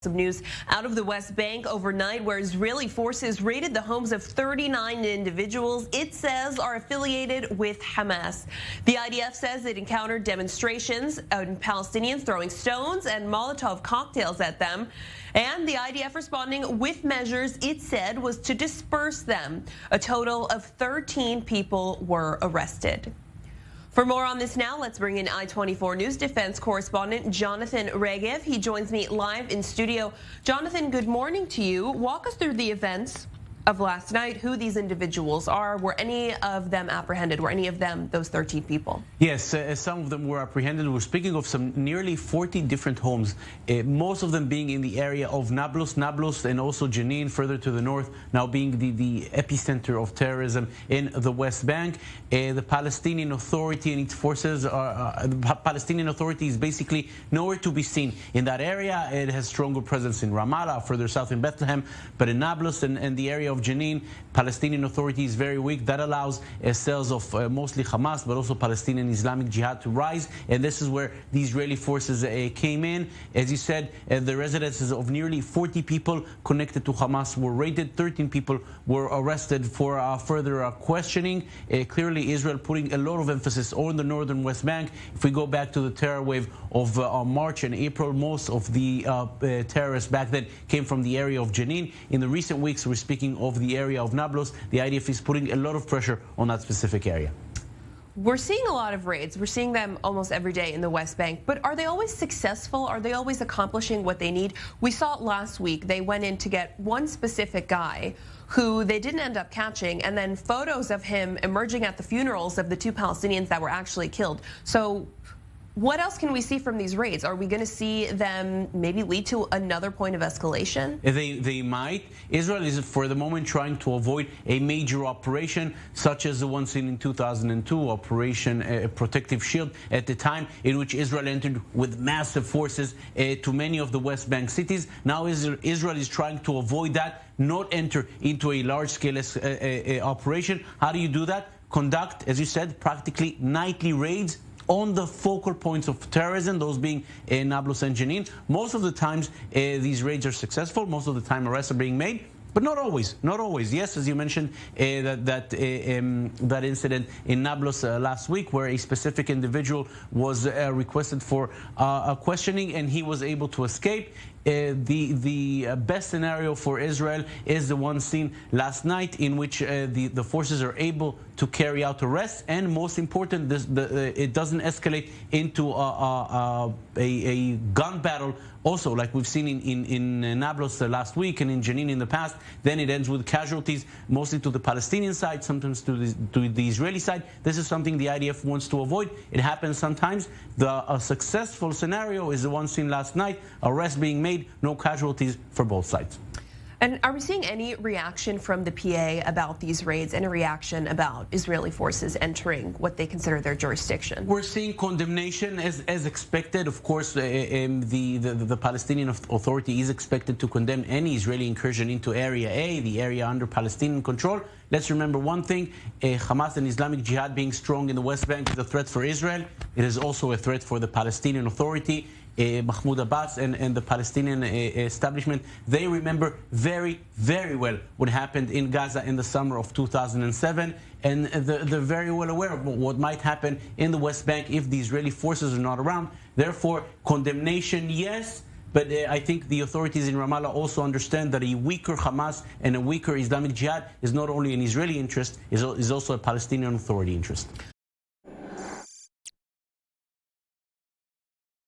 Some news out of the West Bank overnight, where Israeli forces raided the homes of 39 individuals it says are affiliated with Hamas. The IDF says it encountered demonstrations and Palestinians throwing stones and Molotov cocktails at them, and the IDF responding with measures it said was to disperse them. A total of 13 people were arrested. For more on this now, let's bring in I-24 News defense correspondent Jonathan Regev. He joins me live in studio. Jonathan, good morning to you. Walk us through the events of last night, who these individuals are. Were any of them apprehended? Were any of them those 13 people? Yes, some of them were apprehended. We're speaking of some nearly 40 different homes, most of them being in the area of Nablus, and also Jenin, further to the north, now being the epicenter of terrorism in the West Bank. The Palestinian Authority and its forces, the Palestinian Authority is basically nowhere to be seen in that area. It has stronger presence in Ramallah, further south in Bethlehem, but in Nablus and the area of Jenin, Palestinian Authority is very weak. That allows cells of mostly Hamas, but also Palestinian Islamic Jihad to rise, and this is where the Israeli forces came in. As you said, the residences of nearly 40 people connected to Hamas were raided. 13 people were arrested for further questioning. Clearly, Israel putting a lot of emphasis on the northern West Bank. If we go back to the terror wave of March and April, most of the terrorists back then came from the area of Jenin. In the recent weeks, we're speaking of the area of Nablus. The IDF is putting a lot of pressure on that specific area. We're seeing a lot of raids. We're seeing them almost every day in the West Bank. But are they always successful? Are they always accomplishing what they need? We saw it last week. They went in to get one specific guy who they didn't end up catching, and then photos of him emerging at the funerals of the two Palestinians that were actually killed. So what else can we see from these raids? Are we going to see them maybe lead to another point of escalation? They might. Israel is, for the moment, trying to avoid a major operation, such as the one seen in 2002, Operation Protective Shield, at the time in which Israel entered with massive forces to many of the West Bank cities. Now Israel is trying to avoid that, not enter into a large-scale operation. How do you do that? Conduct, as you said, practically nightly raids on the focal points of terrorism, those being Nablus and Jenin. Most of the times, these raids are successful. Most of the time, arrests are being made. But not always, not always. Yes, as you mentioned, that incident in Nablus last week, where a specific individual was requested for questioning, and he was able to escape. The best scenario for Israel is the one seen last night, in which the forces are able to carry out arrests, and most important, it doesn't escalate into a gun battle. Also, like we've seen in Nablus last week and in Jenin in the past, then it ends with casualties, mostly to the Palestinian side, sometimes to the Israeli side. This is something the IDF wants to avoid. It happens sometimes. A successful scenario is the one seen last night, arrests being made, no casualties for both sides. And are we seeing any reaction from the PA about these raids, any reaction about Israeli forces entering what they consider their jurisdiction? We're seeing condemnation as expected. Of course, the Palestinian Authority is expected to condemn any Israeli incursion into Area A, the area under Palestinian control. Let's remember one thing, Hamas and Islamic Jihad being strong in the West Bank is a threat for Israel. It is also a threat for the Palestinian Authority. Mahmoud Abbas and the Palestinian establishment, they remember very, very well what happened in Gaza in the summer of 2007, and they're very well aware of what might happen in the West Bank if the Israeli forces are not around. Therefore, condemnation, yes, but I think the authorities in Ramallah also understand that a weaker Hamas and a weaker Islamic Jihad is not only an Israeli interest, is also a Palestinian Authority interest.